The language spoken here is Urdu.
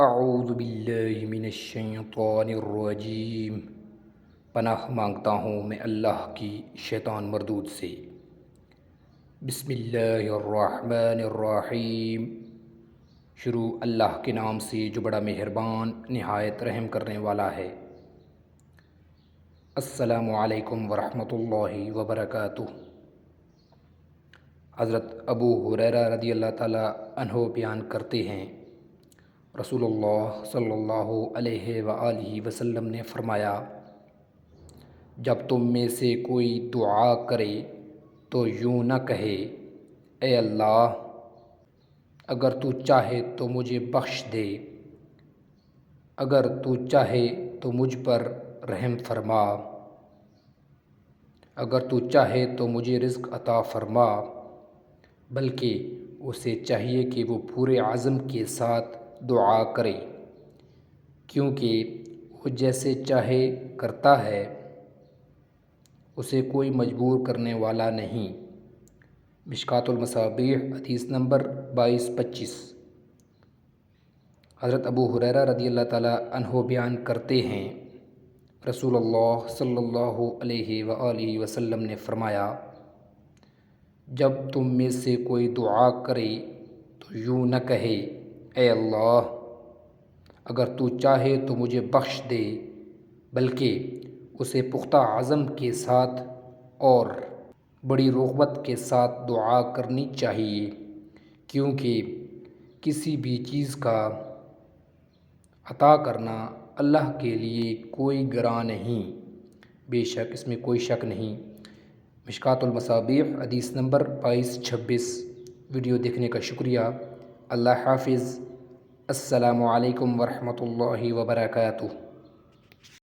اعوذ باللہ من الشیطان الرجیم، پناہ مانگتا ہوں میں اللہ کی شیطان مردود سے۔ بسم اللہ الرحمن الرحیم، شروع اللہ کے نام سے جو بڑا مہربان نہایت رحم کرنے والا ہے۔ السلام علیکم ورحمۃ اللہ وبرکاتہ۔ حضرت ابو ہریرہ رضی اللہ تعالی عنہ بیان کرتے ہیں، رسول اللہ صلی اللہ علیہ وآلہ وسلم نے فرمایا، جب تم میں سے کوئی دعا کرے تو یوں نہ کہے، اے اللہ اگر تو چاہے تو مجھے بخش دے، اگر تو چاہے تو مجھ پر رحم فرما، اگر تو چاہے تو مجھے رزق عطا فرما، بلکہ اسے چاہیے کہ وہ پورے عزم کے ساتھ دعا کرے، کیونکہ وہ جیسے چاہے کرتا ہے، اسے کوئی مجبور کرنے والا نہیں۔ مشکوٰۃ المصابیح حدیث نمبر 2225۔ حضرت ابو ہریرہ رضی اللہ تعالی عنہ بیان کرتے ہیں، رسول اللہ صلی اللہ علیہ وآلہ وسلم نے فرمایا، جب تم میں سے کوئی دعا کرے تو یوں نہ کہے، اے اللہ اگر تو چاہے تو مجھے بخش دے، بلکہ اسے پختہ عزم کے ساتھ اور بڑی رغبت کے ساتھ دعا کرنی چاہیے، کیونکہ کسی بھی چیز کا عطا کرنا اللہ کے لیے کوئی گراں نہیں، بے شک اس میں کوئی شک نہیں۔ مشکوٰۃ المصابیح حدیث نمبر 2226۔ ویڈیو دیکھنے کا شکریہ۔ اللہ حافظ۔ السلام علیکم ورحمۃ اللہ وبرکاتہ۔